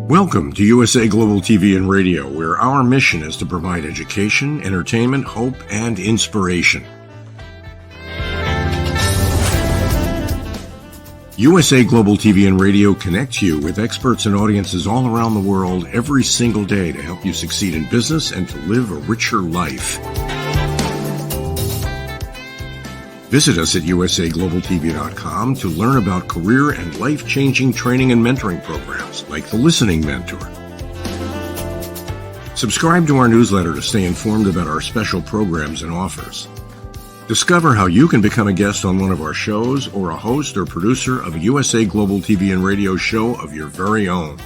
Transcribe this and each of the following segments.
Welcome to USA Global TV and Radio, where our mission is to provide education, entertainment, hope, and inspiration. USA Global TV and Radio connects you with experts and audiences all around the world every single day to help you succeed in business and to live a richer life. Visit us at usaglobaltv.com to learn about career and life-changing training and mentoring programs like the Listening Mentor. Subscribe to our newsletter to stay informed about our special programs and offers. Discover how you can become a guest on one of our shows or a host or producer of a USA Global TV and Radio show of your very own.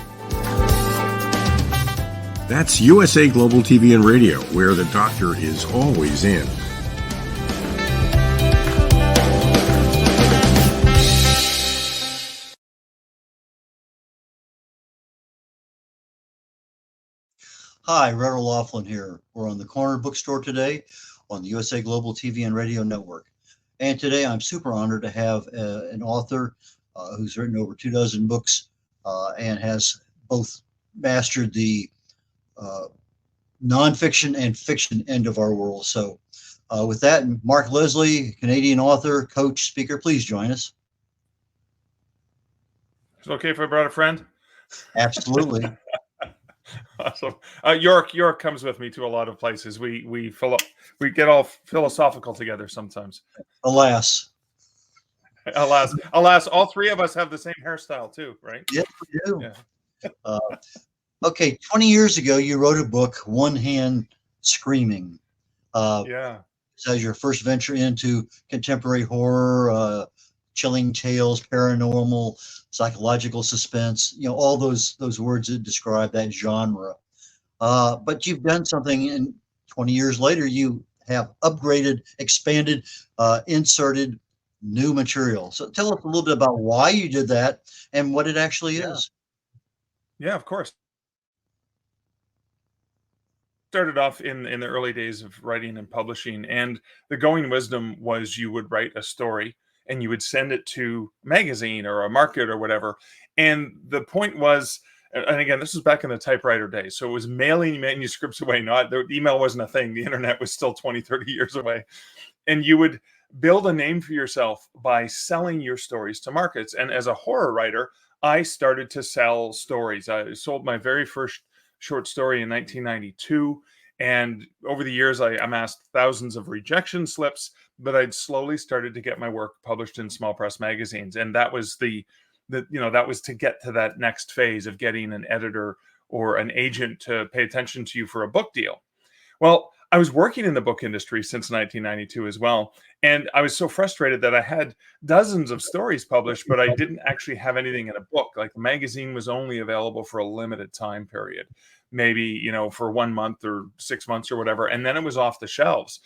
That's USA Global TV and Radio, where the doctor is always in. Hi, Red Laughlin here. We're on the Corner Bookstore today on the USA Global TV and Radio Network. And today I'm super honored to have an author who's written over 24 books and has both mastered the nonfiction and fiction end of our world. So with that, Mark Leslie, Canadian author, coach, speaker, please join us. Is it okay if I brought a friend? Absolutely. Awesome. York comes with me to a lot of places. We get all philosophical together sometimes. Alas, all three of us have the same hairstyle too, right? Yes, we do. Yeah. Okay, 20 years ago, you wrote a book, One Hand Screaming. Yeah. As your first venture into contemporary horror, chilling tales, paranormal, psychological suspense, all those words that describe that genre. But you've done something, and 20 years later, you have upgraded, expanded, inserted new material. So tell us a little bit about why you did that and what it actually is. Yeah, of course. Started off in the early days of writing and publishing, and the going wisdom was you would write a story and you would send it to a magazine or a market or whatever. And the point was, and again, this was back in the typewriter days, so it was mailing manuscripts away. The email wasn't a thing. The internet was still 20, 30 years away. And you would build a name for yourself by selling your stories to markets. And as a horror writer, I started to sell stories. I sold my very first short story in 1992. And over the years, I amassed thousands of rejection slips, but I'd slowly started to get my work published in small press magazines. And that was that was to get to that next phase of getting an editor or an agent to pay attention to you for a book deal. Well, I was working in the book industry since 1992 as well. And I was so frustrated that I had dozens of stories published, but I didn't actually have anything in a book. Like, the magazine was only available for a limited time period, maybe, for 1 month or 6 months or whatever. And then it was off the shelves.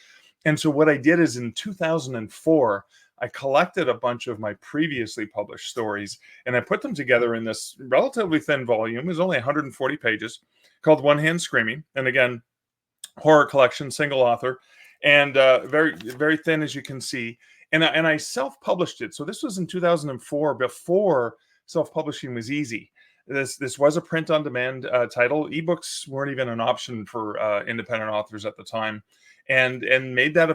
And so what I did is in 2004, I collected a bunch of my previously published stories and I put them together in this relatively thin volume. It was only 140 pages, called One Hand Screaming. And again, horror collection, single author, and very, very thin, as you can see. And I self-published it. So this was in 2004, before self-publishing was easy. This was a print-on-demand title. Ebooks weren't even an option for independent authors at the time, and made it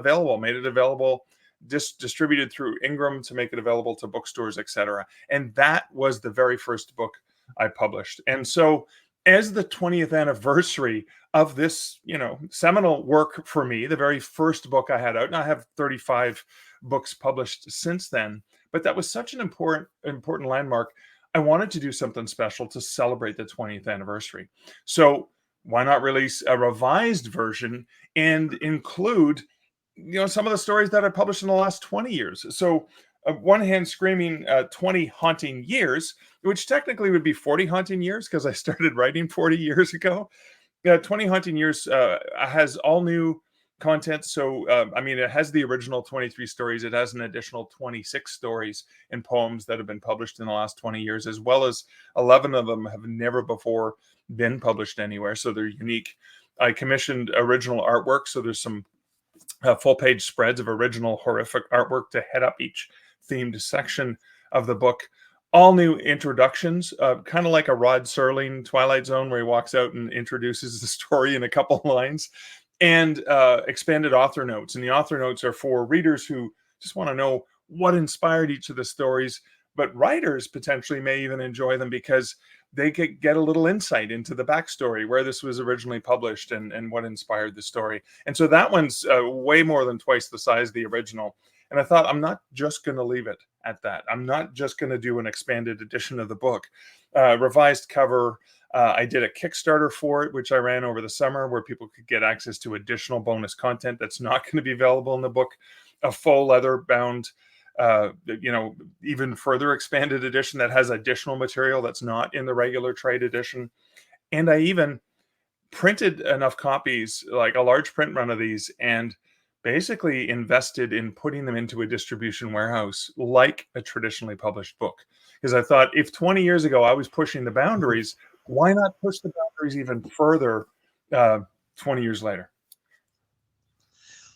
available, distributed through Ingram to make it available to bookstores, etc. And that was the very first book I published. And so, as the 20th anniversary of this, seminal work for me, the very first book I had out, and I have 35 books published since then, but that was such an important landmark. I wanted to do something special to celebrate the 20th anniversary. So why not release a revised version and include, some of the stories that I published in the last 20 years. So One Hand Screaming, 20 Haunting Years, which technically would be 40 haunting years because I started writing 40 years ago. 20 Haunting Years has all new content. So, it has the original 23 stories. It has an additional 26 stories and poems that have been published in the last 20 years, as well as 11 of them have never before been published anywhere. So they're unique. I commissioned original artwork. So there's some full-page spreads of original horrific artwork to head up each themed section of the book. all new introductions, kind of like a Rod Serling Twilight Zone, where he walks out and introduces the story in a couple lines, and expanded author notes. And the author notes are for readers who just want to know what inspired each of the stories, but writers potentially may even enjoy them because they get a little insight into the backstory, where this was originally published and what inspired the story. And so that one's way more than twice the size of the original. And I thought, I'm not just going to leave it at that. I'm not just going to do an expanded edition of the book. Revised cover. I did a Kickstarter for it, which I ran over the summer, where people could get access to additional bonus content that's not going to be available in the book. A full leather bound, even further expanded edition that has additional material that's not in the regular trade edition. And I even printed enough copies, like a large print run of these, and basically invested in putting them into a distribution warehouse like a traditionally published book. Because I thought, if 20 years ago I was pushing the boundaries, why not push the boundaries even further 20 years later?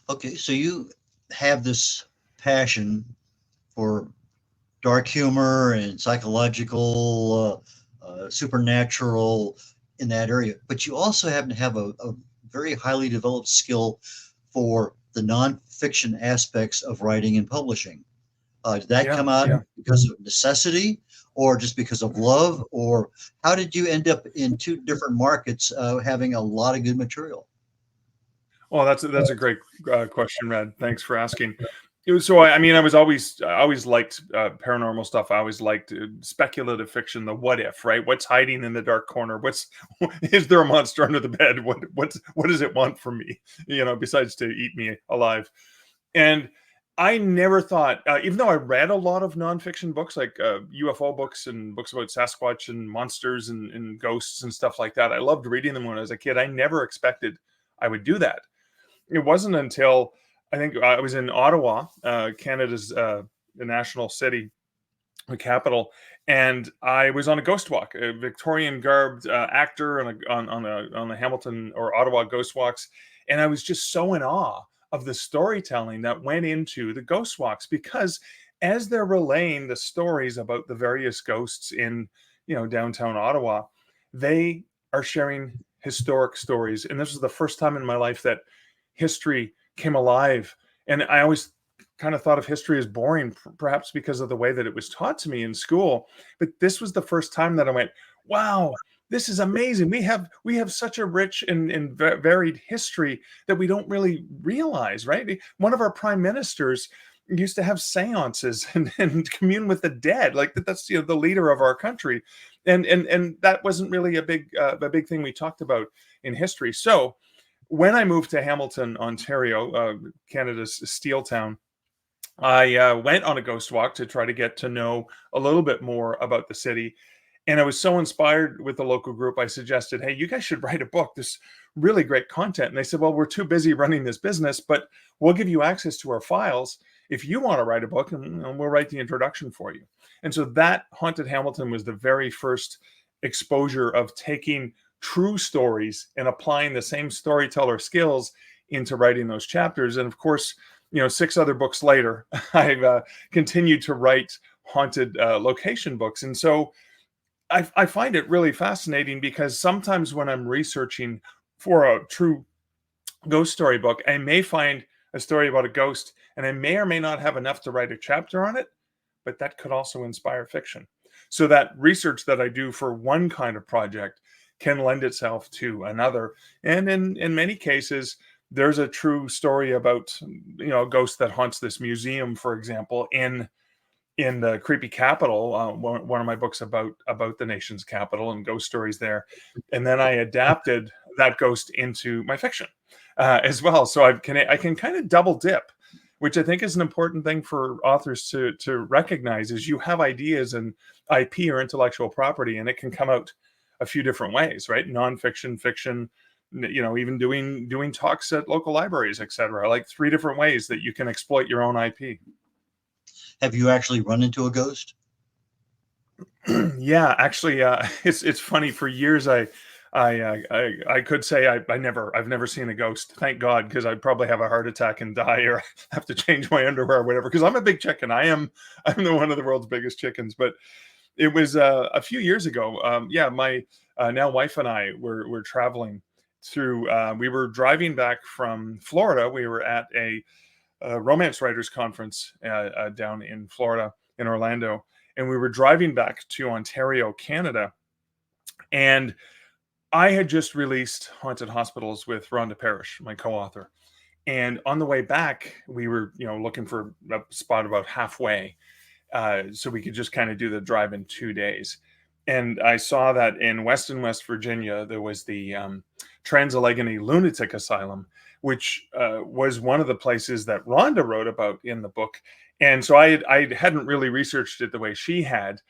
Okay, so you have this passion for dark humor and psychological, supernatural in that area, but you also happen to have a very highly developed skill for the nonfiction aspects of writing and publishing. Did that come out because of necessity, or just because of love, or how did you end up in two different markets having a lot of good material? Well, that's a great question, Red. Thanks for asking. I always liked paranormal stuff. I always liked speculative fiction, the what if, right? What's hiding in the dark corner? Is there a monster under the bed? What does it want from me? Besides to eat me alive. And I never thought, even though I read a lot of nonfiction books, like UFO books and books about Sasquatch and monsters and ghosts and stuff like that, I loved reading them when I was a kid. I never expected I would do that. It wasn't until I think I was in Ottawa, Canada's the national city, the capital, and I was on a ghost walk. A Victorian garbed actor on the Hamilton or Ottawa ghost walks, and I was just so in awe of the storytelling that went into the ghost walks, because as they're relaying the stories about the various ghosts in downtown Ottawa, they are sharing historic stories. And this was the first time in my life that history came alive. And I always kind of thought of history as boring, perhaps because of the way that it was taught to me in school. But this was the first time that I went, wow, this is amazing. We have such a rich and varied history that we don't really realize, right? One of our prime ministers used to have seances and commune with the dead. Like that's the leader of our country. And that wasn't really a big thing we talked about in history. So when I moved to Hamilton, Ontario, Canada's steel town, I went on a ghost walk to try to get to know a little bit more about the city. And I was so inspired with the local group, I suggested, hey, you guys should write a book. This really great content. And they said, well, we're too busy running this business, but we'll give you access to our files if you want to write a book, and we'll write the introduction for you. And so that Haunted Hamilton was the very first exposure of taking true stories and applying the same storyteller skills into writing those chapters. And of course, 6 other books later, I've continued to write haunted location books. And so I find it really fascinating, because sometimes when I'm researching for a true ghost story book, I may find a story about a ghost, and I may or may not have enough to write a chapter on it, but that could also inspire fiction. So that research that I do for one kind of project can lend itself to another. And in many cases, there's a true story about, a ghost that haunts this museum, for example, in the creepy capital, one of my books about the nation's capital and ghost stories there. And then I adapted that ghost into my fiction as well. So I can kind of double dip, which I think is an important thing for authors to recognize, is you have ideas and IP or intellectual property, and it can come out a few different ways, right? Nonfiction, fiction, even doing talks at local libraries, etc. Like 3 different ways that you can exploit your own IP. Have you actually run into a ghost? Yeah, actually, it's funny. For years, I could say I've never seen a ghost. Thank God, because I'd probably have a heart attack and die, or have to change my underwear or whatever. Because I'm a big chicken. I'm the one of the world's biggest chickens. But it was a few years ago. Yeah, my now wife and I were traveling through. We were driving back from Florida. We were at a romance writers conference down in Florida, in Orlando, and we were driving back to Ontario, Canada, and I had just released Haunted Hospitals with Rhonda Parrish, my co-author. And on the way back, we were, looking for a spot about halfway, so we could just kind of do the drive in 2 days. And I saw that in Weston, West Virginia, there was the Trans-Allegheny Lunatic Asylum, which was one of the places that Rhonda wrote about in the book. And so I hadn't really researched it the way she had.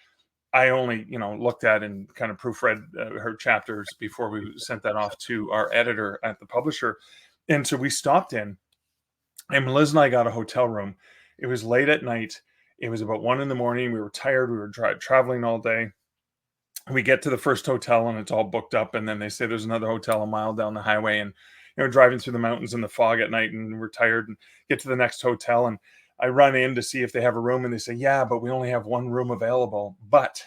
I only, looked at and kind of proofread her chapters before we sent that off to our editor at the publisher. And so we stopped in, and Liz and I got a hotel room. It was late at night. It was about 1 a.m. We were tired. We were traveling all day. We get to the first hotel and it's all booked up. And then they say there's another hotel a mile down the highway, and, driving through the mountains in the fog at night, and we're tired, and get to the next hotel. And I run in to see if they have a room, and they say, yeah, but we only have one room available. But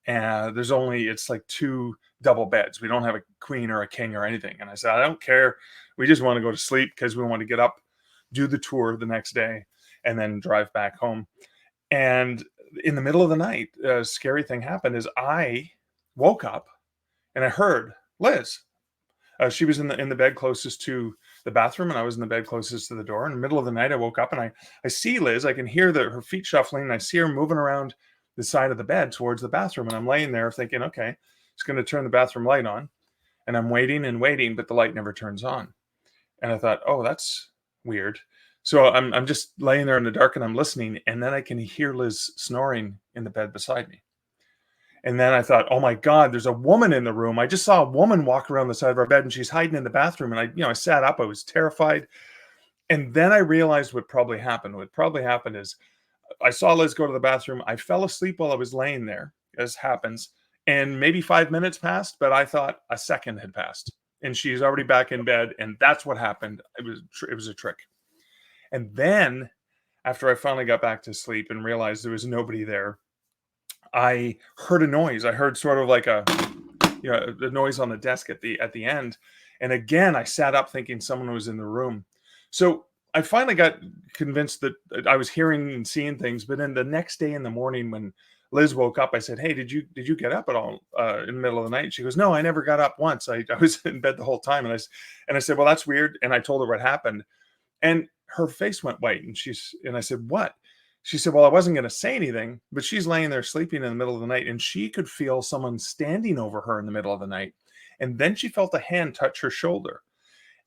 it's like 2 double beds. We don't have a queen or a king or anything. And I said, I don't care. We just want to go to sleep because we want to get up, do the tour the next day, and then drive back home. And in the middle of the night, a scary thing happened. Is I woke up and I heard Liz. She was in the bed closest to the bathroom, and I was in the bed closest to the door. In the middle of the night, I woke up and I see Liz. I can hear her feet shuffling, and I see her moving around the side of the bed towards the bathroom. And I'm laying there thinking, okay, it's going to turn the bathroom light on. And I'm waiting and waiting, but the light never turns on. And I thought, oh, that's weird. So I'm just laying there in the dark, and I'm listening, and then I can hear Liz snoring in the bed beside me. And then I thought, oh my God, there's a woman in the room. I just saw a woman walk around the side of our bed, and she's hiding in the bathroom. And I sat up. I was terrified. And then I realized what probably happened. What probably happened is I saw Liz go to the bathroom. I fell asleep while I was laying there, as happens. And maybe 5 minutes passed, but I thought a second had passed. And she's already back in bed. And that's what happened. It was a trick. And then after I finally got back to sleep and realized there was nobody there, I heard a noise. I heard sort of like the noise on the desk at the end. And again, I sat up thinking someone was in the room. So I finally got convinced that I was hearing and seeing things. But then the next day in the morning, when Liz woke up, I said, hey, did you get up at all in the middle of the night? And she goes, no, I never got up once. I was in bed the whole time. And I said, well, that's weird. And I told her what happened. And her face went white. And I said, what? She said, well, I wasn't going to say anything, but she's laying there sleeping in the middle of the night, and she could feel someone standing over her in the middle of the night. And then she felt a hand touch her shoulder,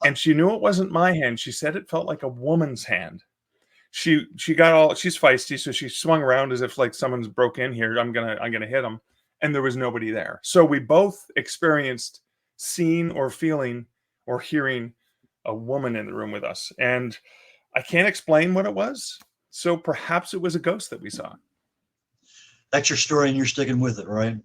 and she knew it wasn't my hand. She said it felt like a woman's hand. She's feisty. So she swung around as if like someone's broke in here. I'm going to hit them. And there was nobody there. So we both experienced seeing or feeling or hearing a woman in the room with us. And I can't explain what it was. So perhaps it was a ghost that we saw. That's your story, and you're sticking with it, right?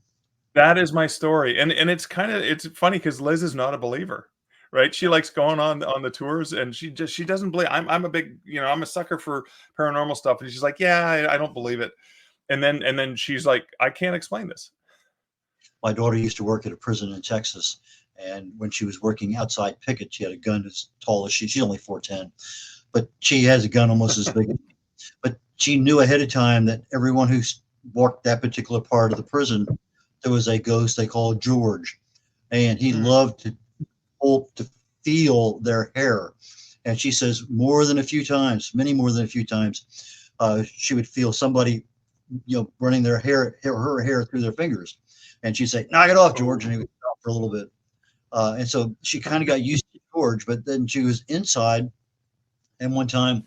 That is my story. And it's funny because Liz is not a believer, right? She likes going on the tours, and she doesn't believe. I'm a big, I'm a sucker for paranormal stuff. And she's like, yeah, I don't believe it. And then she's like, I can't explain this. My daughter used to work at a prison in Texas. And when she was working outside picket, she had a gun as tall as she's only 4'10", but she has a gun almost as big as me. But she knew ahead of time that everyone who walked that particular part of the prison, there was a ghost they called George, and he loved to feel their hair. And she says more than a few times, many more than a few times, she would feel somebody, running her hair through their fingers, and she'd say, "Knock it off, George," and he would stop for a little bit. And so she kind of got used to George, but then she was inside, and one time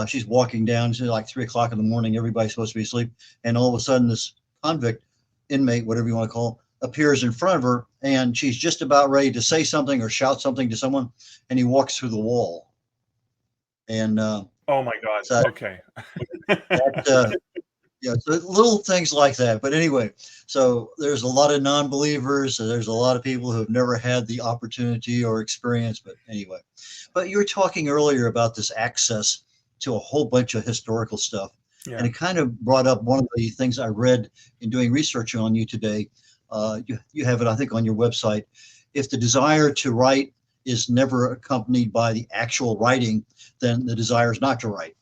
she's walking down to like 3 o'clock in the morning. Everybody's supposed to be asleep. And all of a sudden this convict, inmate, whatever you want to call, appears in front of her, and she's just about ready to say something or shout something to someone, and he walks through the wall. And oh my God. So okay. Yeah, so little things like that. But anyway, so there's a lot of non-believers. So there's a lot of people who have never had the opportunity or experience. But anyway, but you were talking earlier about this access to a whole bunch of historical stuff. And Yeah. it kind of brought up one of the things I read in doing research on you today. You have it, I think, on your website. If the desire to write is never accompanied by the actual writing, then the desire is not to write,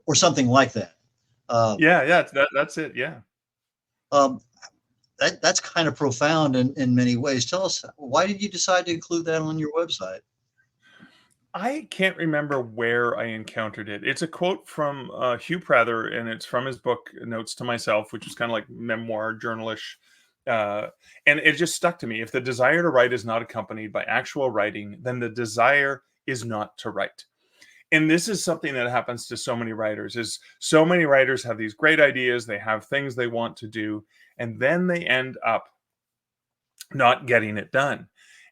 or something like that. Uh, Yeah, yeah, that's it. Yeah. um, that's kind of profound in many ways. Tell us, why did you decide to include that on your website? I can't remember where I encountered it. It's a quote from Hugh Prather, and it's from his book Notes to Myself, which is kind of like memoir, journalish. Uh, and it just stuck to me. If the desire to write is not accompanied by actual writing, then the desire is not to write. And this is something that happens to so many writers. Is so many writers have these great ideas, they have things they want to do, and then they end up not getting it done.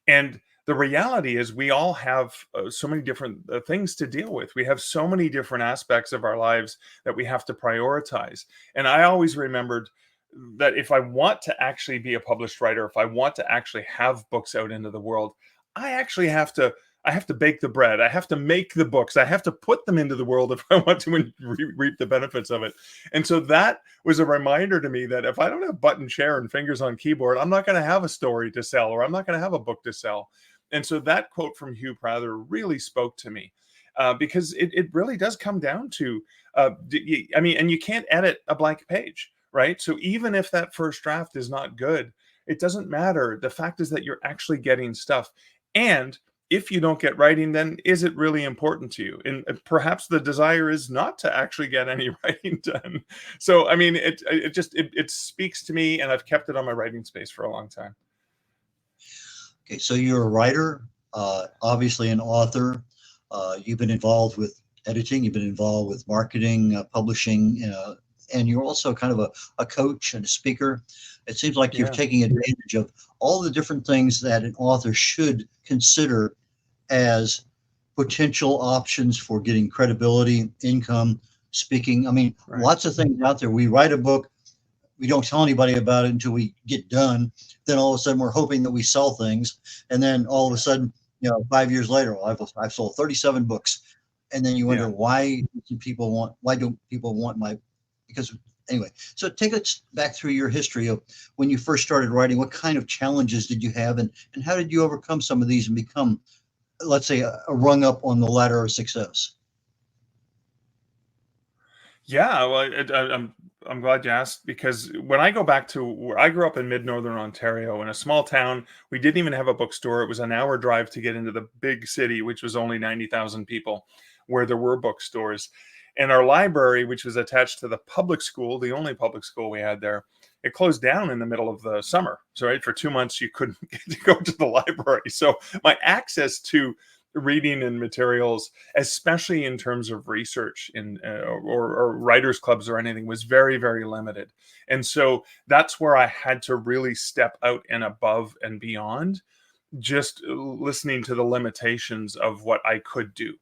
And the reality is, we all have so many different things to deal with. We have so many different aspects of our lives that we have to prioritize. And I always remembered that if I want to actually be a published writer, if I want to actually have books out into the world, I actually have to. I have to bake the bread. I have to make the books. I have to put them into the world if I want to reap the benefits of it. And so that was a reminder to me that if I don't have button chair and fingers on keyboard, I'm not going to have a story to sell, or I'm not going to have a book to sell. And so that quote from Hugh Prather really spoke to me, because it really does come down to, I mean, and you can't edit a blank page, right? So even if that first draft is not good, it doesn't matter. The fact is that you're actually getting stuff. And if you don't get writing, then is it really important to you? And perhaps the desire is not to actually get any writing done. So, I mean, it speaks to me, and I've kept it on my writing space for a long time. Okay, so you're a writer, obviously an author. You've been involved with editing, you've been involved with marketing, publishing, and you're also kind of a coach and a speaker. It seems like you're Yeah. taking advantage of all the different things that an author should consider as potential options for getting credibility, income, speaking. I mean, Right. lots of things out there. We write a book, we don't tell anybody about it until we get done. Then all of a sudden we're hoping that we sell things. And then all of a sudden, 5 years later, well, I've sold 37 books. And then you wonder, Yeah. why don't people want because anyway, so take us back through your history of when you first started writing. What kind of challenges did you have, and how did you overcome some of these and become, let's say, a rung up on the ladder of success? Yeah, well, I'm glad you asked, because when I go back to where I grew up in mid-northern Ontario in a small town, we didn't even have a bookstore. It was an hour drive to get into the big city, which was only 90,000 people, where there were bookstores. And our library, which was attached to the public school, the only public school we had there, it closed down in the middle of the summer. So, right, for 2 months, you couldn't get to go to the library. So my access to reading and materials, especially in terms of research or writers clubs or anything, was very, very limited. And so that's where I had to really step out and above and beyond just listening to the limitations of what I could do.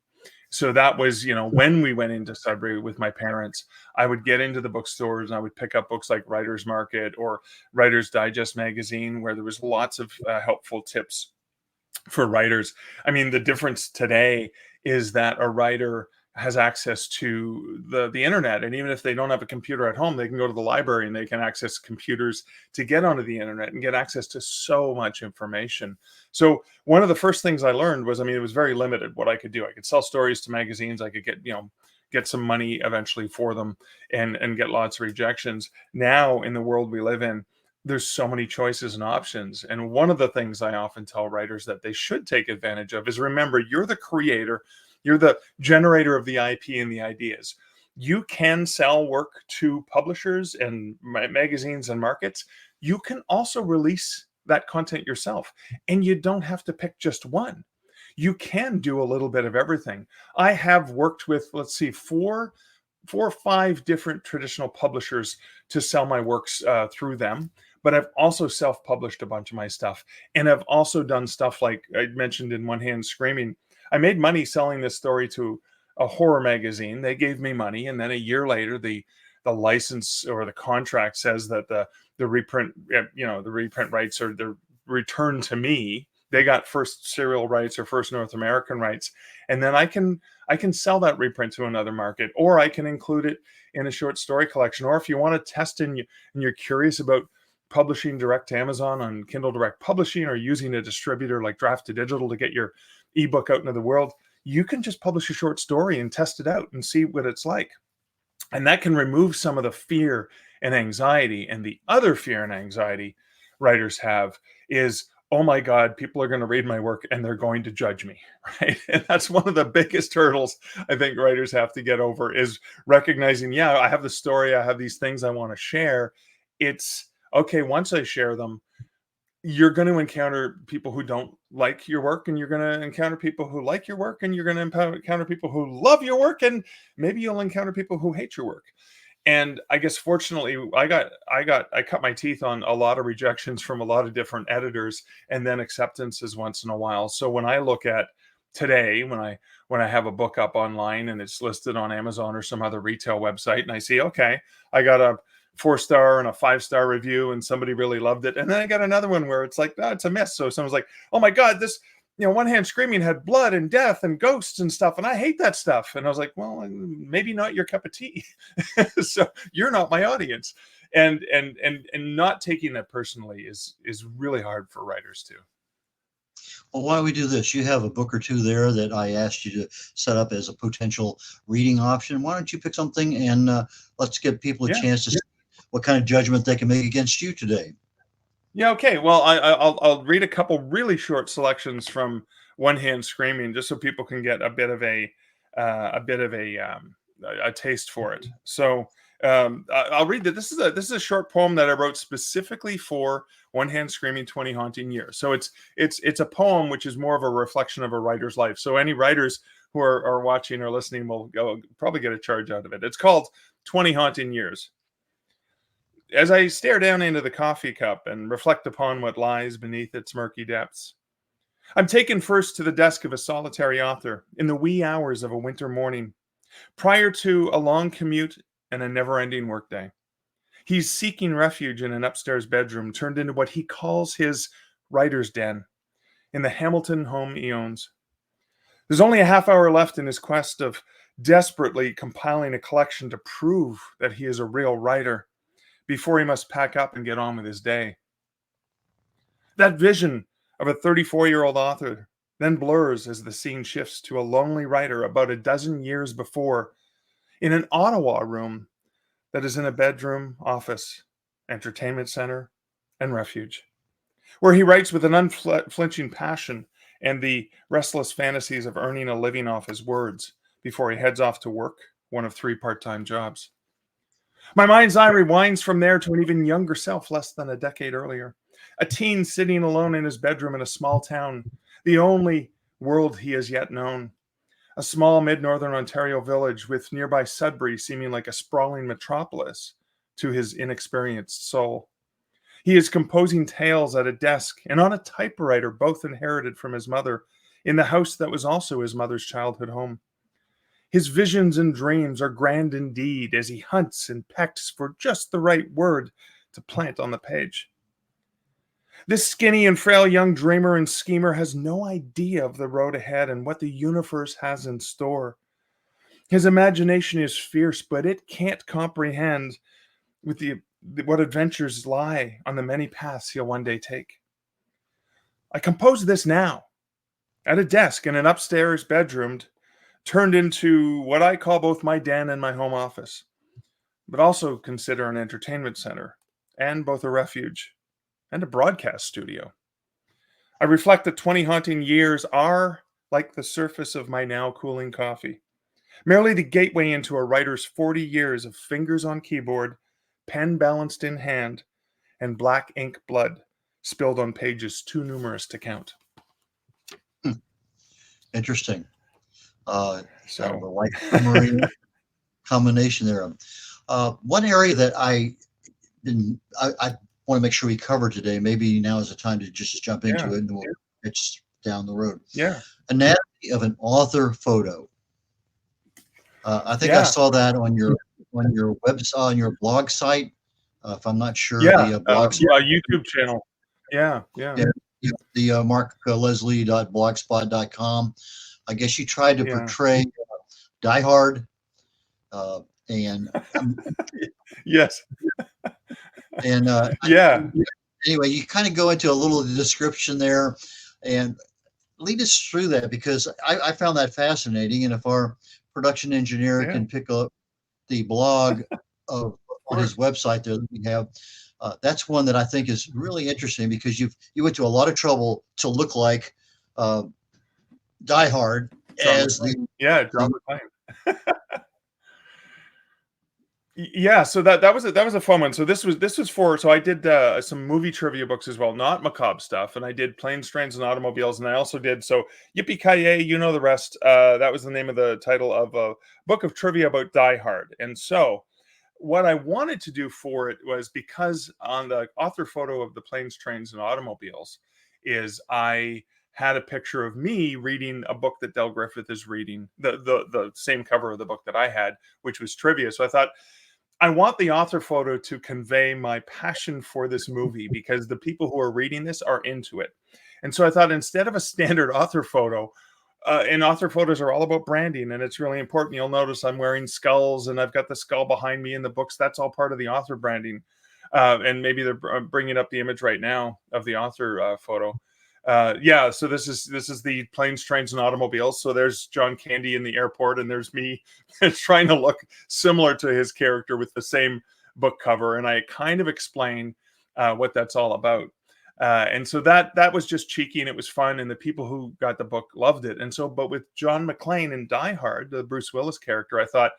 So that was, when we went into Sudbury with my parents, I would get into the bookstores and I would pick up books like Writer's Market or Writer's Digest magazine, where there was lots of helpful tips for writers. I mean, the difference today is that a writer has access to the internet, and even if they don't have a computer at home, they can go to the library and they can access computers to get onto the internet and get access to so much information. So one of the first things I learned was, I mean, it was very limited what I could do. I could sell stories to magazines. I could get some money eventually for them, and get lots of rejections. Now, in the world we live in, there's so many choices and options. And one of the things I often tell writers that they should take advantage of is, remember, you're the creator, you're the generator of the IP and the ideas. You can sell work to publishers and magazines and markets. You can also release that content yourself, and you don't have to pick just one. You can do a little bit of everything. I have worked with, let's see, four or five different traditional publishers to sell my works through them. But I've also self-published a bunch of my stuff. And I've also done stuff like I mentioned in One Hand Screaming. I made money selling this story to a horror magazine. They gave me money. And then a year later, the license or the contract says that the reprint, the reprint rights are they're returned to me. they got first serial rights or first North American rights, and then I can sell that reprint to another market, or I can include it in a short story collection. Or if you want to test and you're curious about publishing direct to Amazon on Kindle Direct Publishing, or using a distributor like Draft to Digital to get your ebook out into the world, you can just publish a short story and test it out and see what it's like. And that can remove some of the fear and anxiety. And the other fear and anxiety writers have is, oh my God, people are going to read my work and they're going to judge me, right? And that's one of the biggest hurdles I think writers have to get over, is recognizing, yeah, I have the story, I have these things I want to share. It's okay, once I share them, you're going to encounter people who don't like your work, and you're going to encounter people who like your work, and you're going to encounter people who love your work, and maybe you'll encounter people who hate your work. And I guess fortunately, I cut my teeth on a lot of rejections from a lot of different editors, and then acceptances once in a while. So when I look at today, when I have a book up online and it's listed on Amazon or some other retail website, and I see, okay, I got a 4-star and a 5-star review, and somebody really loved it, and then I got another one where it's like, oh, it's a miss. So someone's like, oh my God, this, One Hand Screaming had blood and death and ghosts and stuff, and I hate that stuff. And I was like, well, maybe not your cup of tea. So you're not my audience. And not taking that personally is really hard for writers too. Well, why don't we do this? You have a book or two there that I asked you to set up as a potential reading option. Why don't you pick something, and let's give people a chance to see what kind of judgment they can make against you today. Yeah, okay. Well, I'll read a couple really short selections from One Hand Screaming, just so people can get a bit of a taste for it. So I'll read that. This is a short poem that I wrote specifically for One Hand Screaming 20 Haunting Years. So it's a poem which is more of a reflection of a writer's life. So any writers who are watching or listening will probably get a charge out of it. It's called 20 Haunting Years. As I stare down into the coffee cup and reflect upon what lies beneath its murky depths, I'm taken first to the desk of a solitary author in the wee hours of a winter morning, prior to a long commute and a never-ending workday. He's seeking refuge in an upstairs bedroom turned into what he calls his writer's den in the Hamilton home he owns. There's only a half hour left in his quest of desperately compiling a collection to prove that he is a real writer, before he must pack up and get on with his day. That vision of a 34-year-old author then blurs as the scene shifts to a lonely writer about a dozen years before, in an Ottawa room that is in a bedroom, office, entertainment center, and refuge, where he writes with an unflinching passion and the restless fantasies of earning a living off his words before he heads off to work one of 3 part-time jobs. My mind's eye rewinds from there to an even younger self less than a decade earlier. A teen sitting alone in his bedroom in a small town, the only world he has yet known. A small mid-northern Ontario village with nearby Sudbury seeming like a sprawling metropolis to his inexperienced soul. He is composing tales at a desk and on a typewriter, both inherited from his mother, in the house that was also his mother's childhood home. His visions and dreams are grand indeed as he hunts and pecks for just the right word to plant on the page. This skinny and frail young dreamer and schemer has no idea of the road ahead and what the universe has in store. His imagination is fierce, but it can't comprehend what adventures lie on the many paths he'll one day take. I compose this now, at a desk in an upstairs bedroom, turned into what I call both my den and my home office, but also consider an entertainment center and both a refuge and a broadcast studio. I reflect that 20 haunting years are like the surface of my now cooling coffee, merely the gateway into a writer's 40 years of fingers on keyboard, pen balanced in hand, and black ink blood spilled on pages too numerous to count. Interesting. Sort of a light summary combination there. One area that I want to make sure we cover today, maybe now is the time to just jump into it, and we'll pitch down the road. Yeah. Anatomy of an author photo. I think I saw that on your website, on your blog site. If I'm not sure, the blog YouTube channel. Yeah. The markleslie.blogspot.com. I guess you tried to Yeah. portray Die Hard, and Yes. and Yeah. anyway, you kind of go into a little description there, and lead us through that, because I found that fascinating. And if our production engineer Yeah. can pick up the blog Of on his course. website there that we have, that's one that I think is really interesting, because you went to a lot of trouble to look like uh, Die Hard John as McClane. Yeah, John McClane. Yeah, so that was a fun one. So this was for, so I did some movie trivia books as well, not macabre stuff, and I did Planes, Trains, and Automobiles, and I also did, so Yippee Ki you know the rest. That was the name of the title of a book of trivia about Die Hard. And so what I wanted to do for it was, because on the author photo of the Planes, Trains, and Automobiles is I had a picture of me reading a book that Del Griffith is reading, the same cover of the book that I had, which was trivia. So I thought, I want the author photo to convey my passion for this movie, because the people who are reading this are into it. And so I thought, instead of a standard author photo, and author photos are all about branding, and it's really important. You'll notice I'm wearing skulls, and I've got the skull behind me in the books. That's all part of the author branding. And maybe they're bringing up the image right now of the author photo. Yeah, so this is the Planes, Trains, and Automobiles. So there's John Candy in the airport, and there's me trying to look similar to his character with the same book cover. And I kind of explain what that's all about. And so that was just cheeky, and it was fun, and the people who got the book loved it. And so, but with John McClane in Die Hard, the Bruce Willis character, I thought,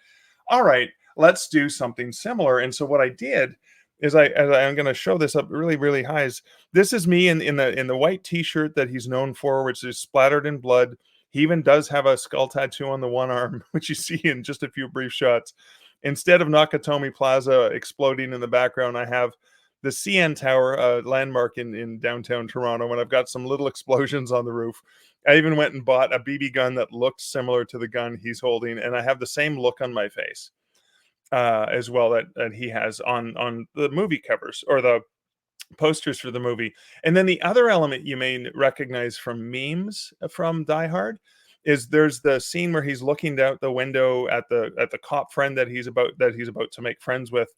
all right, let's do something similar. And so what I did is I'm going to show this up really, really high. This is me in the white T-shirt that he's known for, which is splattered in blood. He even does have a skull tattoo on the one arm, which you see in just a few brief shots. Instead of Nakatomi Plaza exploding in the background, I have the CN Tower, a landmark in downtown Toronto, and I've got some little explosions on the roof. I even went and bought a BB gun that looked similar to the gun he's holding, and I have the same look on my face as well that he has on the movie covers, or the posters for the movie. And then the other element you may recognize from memes from Die Hard is there's the scene where he's looking out the window at the cop friend that he's about to make friends with,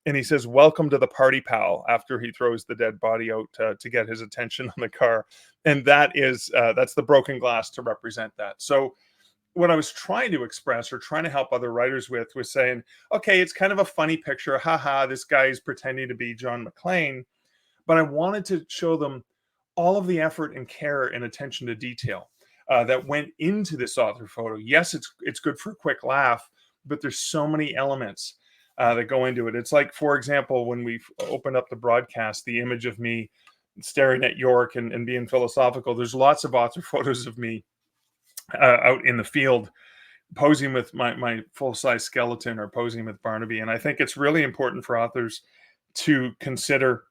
and he says, "Welcome to the party, pal," after he throws the dead body out to get his attention on the car. And that's the broken glass to represent that. So what I was trying to express, or trying to help other writers with, was saying, okay, it's kind of a funny picture. Haha, this guy's pretending to be John McClane. But I wanted to show them all of the effort and care and attention to detail that went into this author photo. Yes, it's good for a quick laugh, but there's so many elements that go into it. It's like, for example, when we opened up the broadcast, the image of me staring at York and being philosophical. There's lots of author photos of me out in the field posing with my full-size skeleton, or posing with Barnaby. And I think it's really important for authors to consider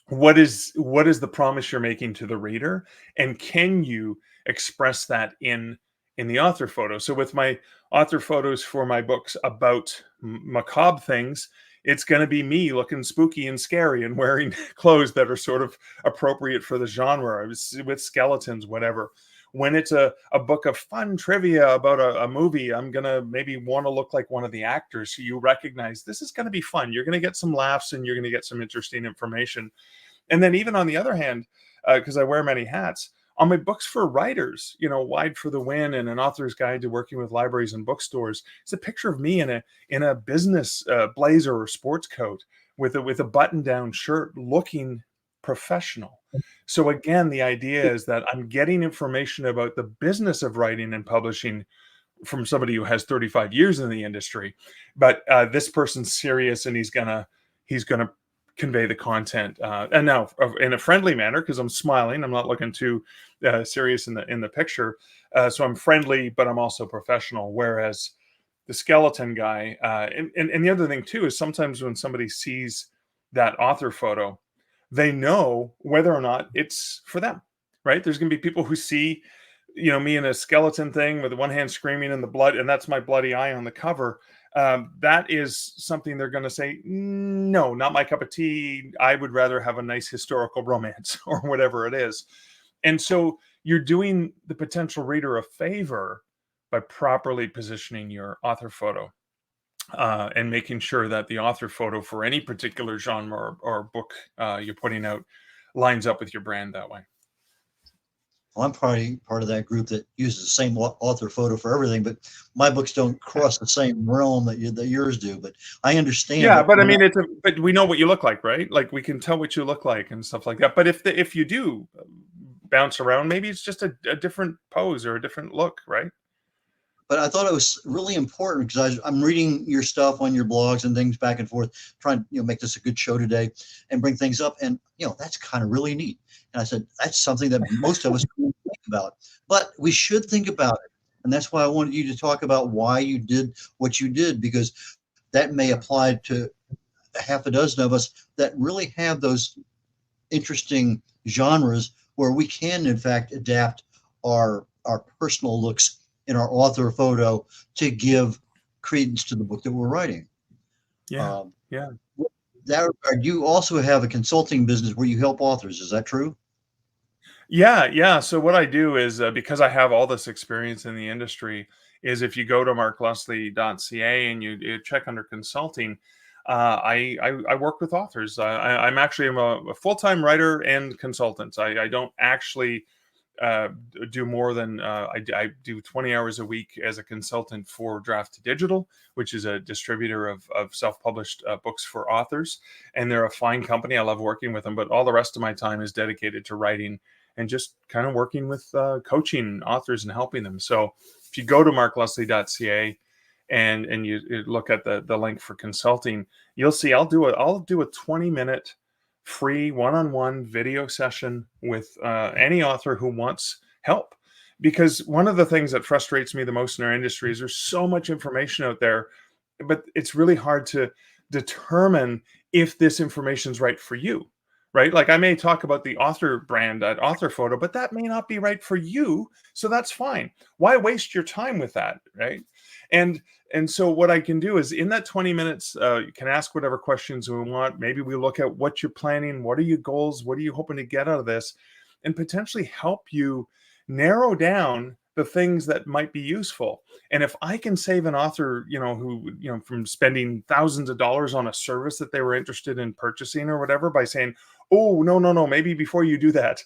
what is the promise you're making to the reader, and can you express that in the author photo. So with my author photos for my books about macabre things, it's going to be me looking spooky and scary and wearing clothes that are sort of appropriate for the genre, with skeletons, whatever. When it's a book of fun trivia about a movie, I'm going to maybe want to look like one of the actors, so you recognize this is going to be fun. You're going to get some laughs, and you're going to get some interesting information. And then even on the other hand, because I wear many hats, on my books for writers, Wide for the Win and An Author's Guide to Working with Libraries and Bookstores, it's a picture of me in a business blazer or sports coat with a button-down shirt, looking professional. So again, the idea is that I'm getting information about the business of writing and publishing from somebody who has 35 years in the industry, but this person's serious, and he's gonna convey the content, and now in a friendly manner, because I'm smiling. I'm not looking too serious in the picture, so I'm friendly, but I'm also professional. Whereas the skeleton guy, and the other thing too is, sometimes when somebody sees that author photo, they know whether or not it's for them, right? There's going to be people who see, me in a skeleton thing with one hand screaming in the blood, and that's my bloody eye on the cover. that is something they're going to say, no, not my cup of tea. I would rather have a nice historical romance or whatever it is. And so you're doing the potential reader a favor by properly positioning your author photo, and making sure that the author photo for any particular genre or book you're putting out lines up with your brand that way. Well, I'm probably part of that group that uses the same author photo for everything, but my books don't cross the same realm that yours do. But I understand. Yeah, but I mean, but we know what you look like, right? Like we can tell what you look like and stuff like that. But if you do bounce around, maybe it's just a different pose or a different look, right? But I thought it was really important because I'm reading your stuff on your blogs and things back and forth, trying to make this a good show today and bring things up. And that's kind of really neat. And I said that's something that most of us don't think about, but we should think about it. And that's why I wanted you to talk about why you did what you did, because that may apply to a half a dozen of us that really have those interesting genres where we can, in fact, adapt our personal looks in our author photo to give credence to the book that we're writing. Yeah. That you also have a consulting business where you help authors. Is that true? Yeah. So what I do is, because I have all this experience in the industry, is if you go to markleslie.ca and you check under consulting, I work with authors. I'm actually a full-time writer and consultant. I don't actually do more than I do 20 hours a week as a consultant for Draft to Digital, which is a distributor of self-published books for authors. And they're a fine company. I love working with them, but all the rest of my time is dedicated to writing and just kind of working with coaching authors and helping them. So if you go to markleslie.ca and you look at the link for consulting, you'll see I'll do a 20-minute free one-on-one video session with any author who wants help. Because one of the things that frustrates me the most in our industry is there's so much information out there, but it's really hard to determine if this information is right for you, right? Like I may talk about the author brand at author photo, but that may not be right for you. So that's fine. Why waste your time with that, right? And so what I can do is in that 20 minutes, you can ask whatever questions we want. Maybe we look at what you're planning. What are your goals? What are you hoping to get out of this? And potentially help you narrow down the things that might be useful. And if I can save an author, from spending thousands of dollars on a service that they were interested in purchasing or whatever by saying, oh, no, maybe before you do that,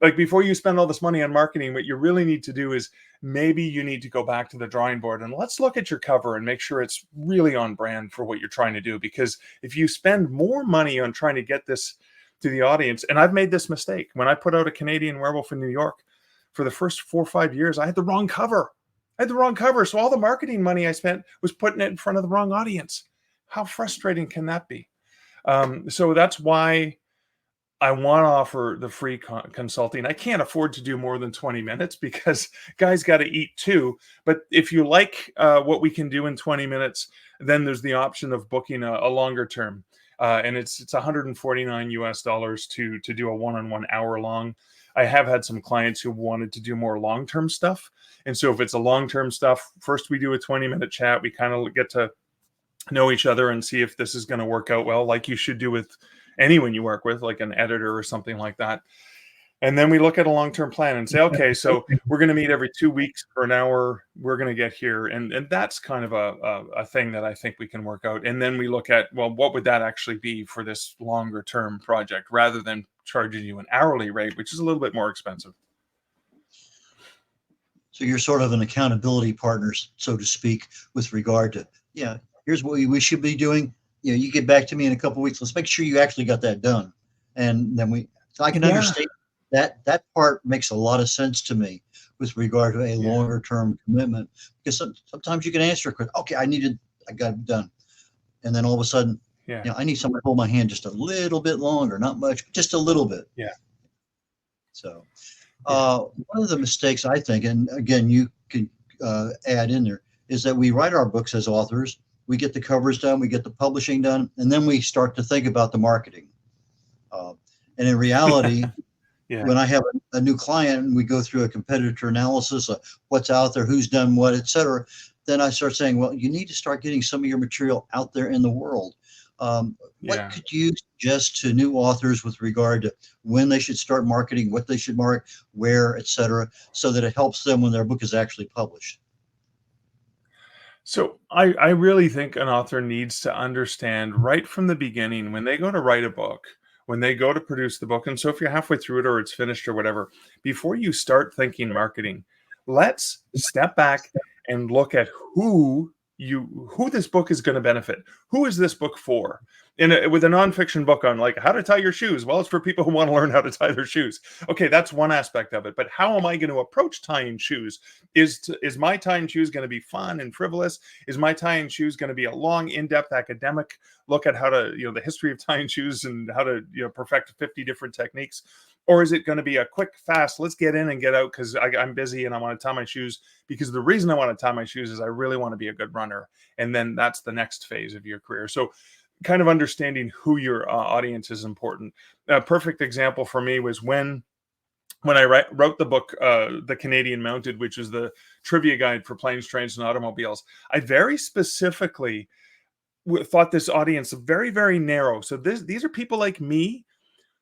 like before you spend all this money on marketing, what you really need to do is maybe you need to go back to the drawing board and let's look at your cover and make sure it's really on brand for what you're trying to do. Because if you spend more money on trying to get this to the audience, and I've made this mistake when I put out A Canadian Werewolf in New York, for the first 4 or 5 years, I had the wrong cover. So all the marketing money I spent was putting it in front of the wrong audience. How frustrating can that be? So that's why I want to offer the free consulting. I can't afford to do more than 20 minutes because guys got to eat too. But if you like what we can do in 20 minutes, then there's the option of booking a longer term. And it's $149 US to do a one-on-one hour long. I have had some clients who wanted to do more long-term stuff. And so if it's a long-term stuff, first we do a 20-minute chat. We kind of get to know each other and see if this is going to work out well, like you should do with anyone you work with, like an editor or something like that. And then we look at a long-term plan and say, okay, so we're going to meet every 2 weeks for an hour. We're going to get here. And that's kind of a thing that I think we can work out. And then we look at, well, what would that actually be for this longer term project rather than charging you an hourly rate, which is a little bit more expensive. So you're sort of an accountability partner, so to speak, with regard to, here's what we should be doing. You get back to me in a couple of weeks. Let's make sure you actually got that done. And then I can understand that part makes a lot of sense to me with regard to a longer term commitment, because sometimes you can answer a question, okay, I got it done. And then all of a sudden, I need someone to hold my hand just a little bit longer, not much, but just a little bit. Yeah. So one of the mistakes I think, and again, you can add in there, is that we write our books as authors. We get the covers done, we get the publishing done, and then we start to think about the marketing. And in reality, when I have a new client and we go through a competitor analysis of what's out there, who's done what, et cetera, then I start saying, well, you need to start getting some of your material out there in the world. What Yeah. could you suggest to new authors with regard to when they should start marketing, what they should market, where, etc., so that it helps them when their book is actually published? So I really think an author needs to understand right from the beginning when they go to write a book, when they go to produce the book. And so if you're halfway through it or it's finished or whatever, before you start thinking marketing, let's step back and look at who this book is going to benefit. Who is this book for? With a nonfiction book on like how to tie your shoes, well, it's for people who want to learn how to tie their shoes. Okay, that's one aspect of it. But how am I going to approach tying shoes? Is my tying shoes going to be fun and frivolous? Is my tying shoes going to be a long, in-depth academic look at how to, the history of tying shoes and how to, perfect 50 different techniques? Or is it going to be a quick, fast, let's get in and get out because I'm busy and I want to tie my shoes? Because the reason I want to tie my shoes is I really want to be a good runner. And then that's the next phase of your career. So kind of understanding who your audience is important. A perfect example for me was when I wrote the book, The Canadian Mounted, which is the trivia guide for planes, trains, and automobiles. I very specifically thought this audience very, very narrow. So these are people like me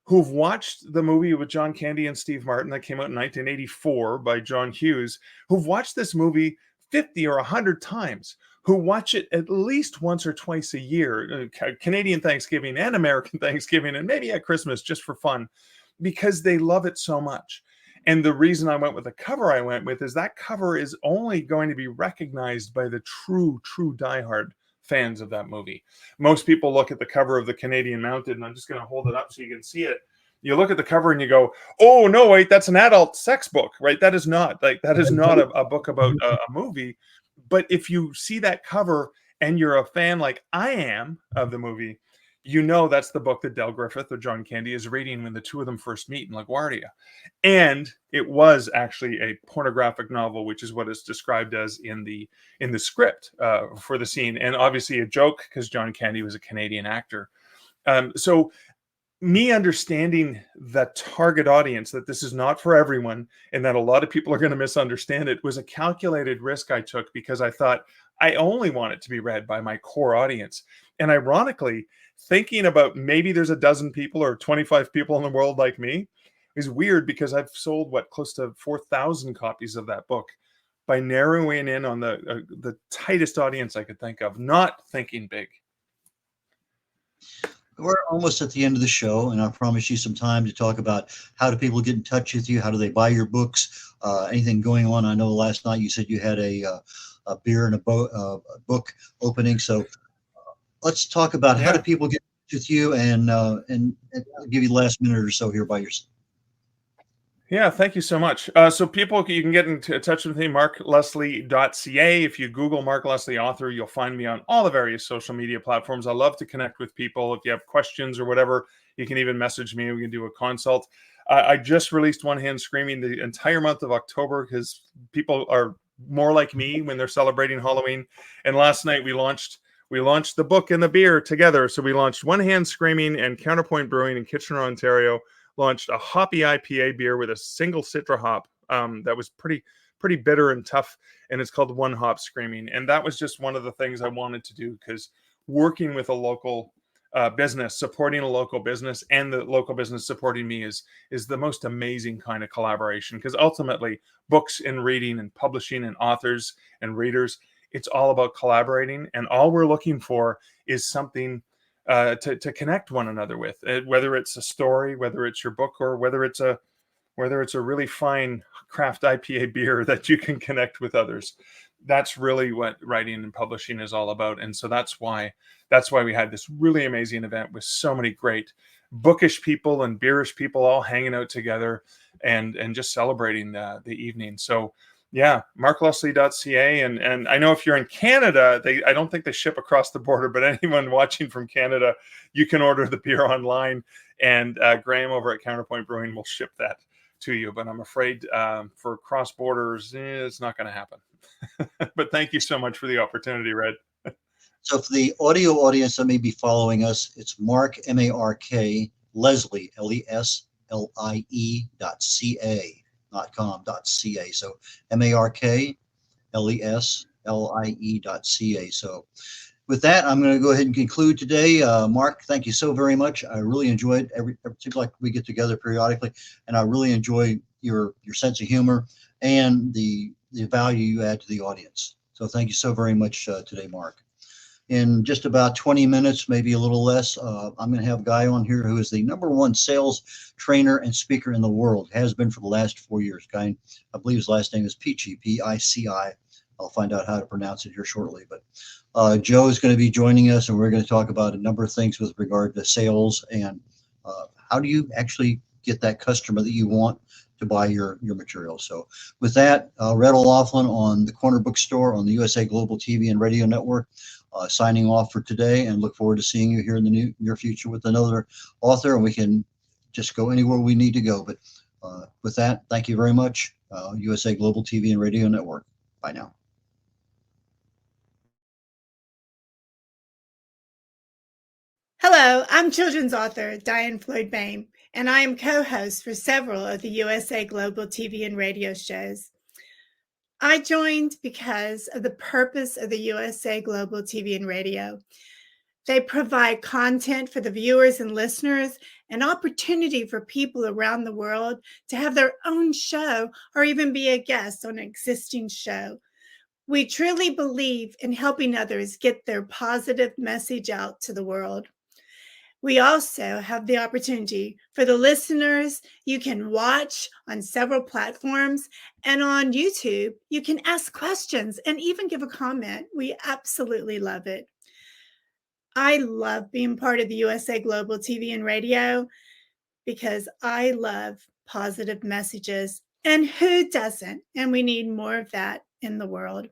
who've watched the movie with John Candy and Steve Martin that came out in 1984 by John Hughes, who've watched this movie 50 or 100 times, who watch it at least once or twice a year, Canadian Thanksgiving and American Thanksgiving, and maybe at Christmas just for fun, because they love it so much. And the reason I went with the cover I went with is that cover is only going to be recognized by the true diehard fans of that movie. Most people look at the cover of The Canadian Mounted, and I'm just going to hold it up so you can see it. You look at the cover and you go, "Oh no, wait, that's an adult sex book, right?" That is not a book about a movie. But if you see that cover and you're a fan like I am of the movie, you know that's the book that Del Griffith or John Candy is reading when the two of them first meet in LaGuardia. And it was actually a pornographic novel, which is what it's described as in the script for the scene, and obviously a joke because John Candy was a Canadian actor. So me understanding the target audience, that this is not for everyone and that a lot of people are going to misunderstand it, was a calculated risk I took because I thought I only want it to be read by my core audience. And ironically, thinking about maybe there's a dozen people or 25 people in the world like me is weird because I've sold close to 4,000 copies of that book by narrowing in on the tightest audience I could think of, not thinking big. We're almost at the end of the show, and I promise you some time to talk about how do people get in touch with you, how do they buy your books, anything going on. I know last night you said you had a beer and a book opening, so let's talk about how do people get in touch with you, and I'll give you the last minute or so here by yourself. Yeah, thank you so much. So people, you can get in touch with me, markleslie.ca. If you Google Mark Leslie author, you'll find me on all the various social media platforms. I love to connect with people. If you have questions or whatever, you can even message me. We can do a consult. I just released One Hand Screaming the entire month of October because people are more like me when they're celebrating Halloween. And last night we launched the book and the beer together. So we launched One Hand Screaming, and Counterpoint Brewing in Kitchener, Ontario launched a hoppy IPA beer with a single citra hop that was pretty bitter and tough, and it's called One Hop Screaming. And that was just one of the things I wanted to do, because working with a local business, supporting a local business, and the local business supporting me is the most amazing kind of collaboration. Because ultimately, books and reading and publishing and authors and readers, it's all about collaborating, and all we're looking for is something to connect one another with, whether it's a story, whether it's your book, or whether it's a really fine craft IPA beer that you can connect with others. That's really what writing and publishing is all about. And so that's why we had this really amazing event with so many great bookish people and beerish people all hanging out together and just celebrating the evening. So yeah, markleslie.ca. And I know if you're in Canada, I don't think they ship across the border, but anyone watching from Canada, you can order the beer online, and Graham over at Counterpoint Brewing will ship that to you. But I'm afraid for cross borders, it's not going to happen. But thank you so much for the opportunity, Red. So for the audio audience that may be following us, it's Mark, M-A-R-K, Leslie, Leslie.ca. .com.ca. So MARKLESLIE.ca. lie.ca. So with that, I'm going to go ahead and conclude today. Mark, thank you so very much. I really enjoyed it seems like we get together periodically, and I really enjoy your sense of humor and the value you add to the audience. So thank you so very much today, Mark. In just about 20 minutes, maybe a little less, I'm going to have a guy on here who is the #1 sales trainer and speaker in the world, has been for the last 4 years. Guy, I believe his last name is Pici, P-I-C-I. I'll find out how to pronounce it here shortly. But Joe is going to be joining us, and we're going to talk about a number of things with regard to sales and how do you actually get that customer that you want to buy your material. So with that, Red O'Loughlin on the Corner Bookstore on the USA Global TV and Radio Network, signing off for today, and look forward to seeing you here in the near future with another author, and we can just go anywhere we need to go. But with that, thank you very much. USA Global TV and Radio Network. Bye now. Hello, I'm children's author Diane Floyd Bain, and I am co-host for several of the USA Global TV and radio shows. I joined because of the purpose of the USA Global TV and radio. They provide content for the viewers and listeners, an opportunity for people around the world to have their own show or even be a guest on an existing show. We truly believe in helping others get their positive message out to the world. We also have the opportunity for the listeners. You can watch on several platforms, and on YouTube, you can ask questions and even give a comment. We absolutely love it. I love being part of the USA Global TV and radio because I love positive messages, and who doesn't? And we need more of that in the world.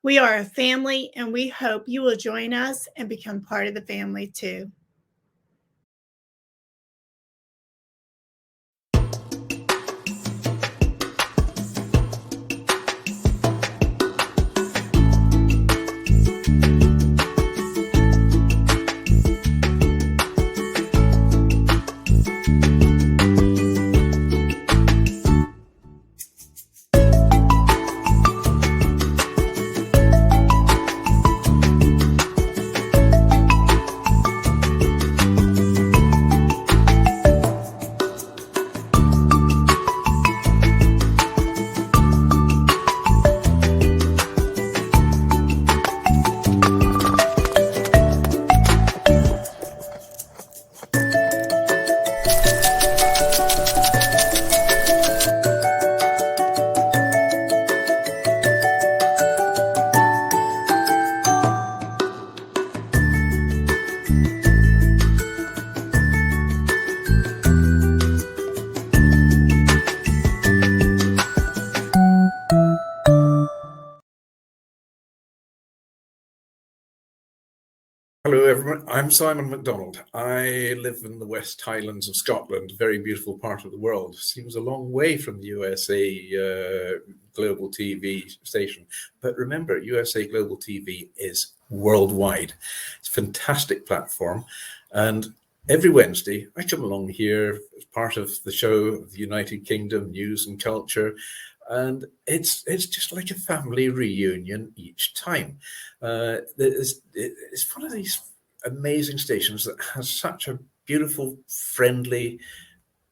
We are a family, and we hope you will join us and become part of the family too. Hello everyone, I'm Simon MacDonald. I live in the West Highlands of Scotland, a very beautiful part of the world. Seems a long way from the USA Global TV station. But remember, USA Global TV is worldwide. It's a fantastic platform. And every Wednesday, I come along here as part of the show of the United Kingdom News and Culture. And it's just like a family reunion each time. It's one of these amazing stations that has such a beautiful, friendly,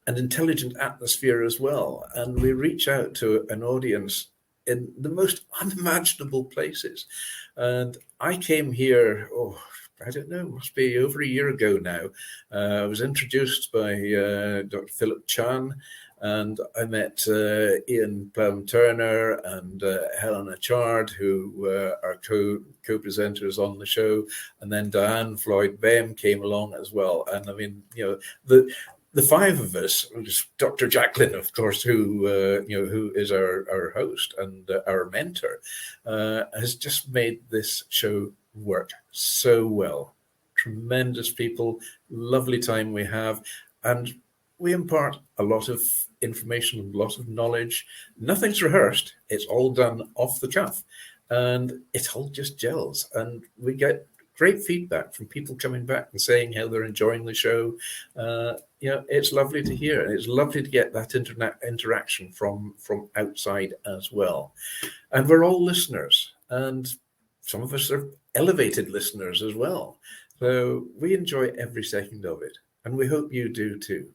and intelligent atmosphere as well. And we reach out to an audience in the most unimaginable places. And I came here, I don't know, must be over a year ago now. I was introduced by Dr. Philip Chan, and I met Ian Plum-Turner and Helena Chard, who are co-presenters on the show. And then Diane Floyd Bain came along as well. And I mean, the five of us, Dr. Jacalyn, of course, who is our host and our mentor, has just made this show work so well. Tremendous people, lovely time we have, and we impart a lot of information, a lot of knowledge. Nothing's rehearsed. It's all done off the cuff, and it all just gels. And we get great feedback from people coming back and saying how they're enjoying the show. It's lovely to hear, and it's lovely to get that interaction from outside as well. And we're all listeners, and some of us are elevated listeners as well. So we enjoy every second of it, and we hope you do too.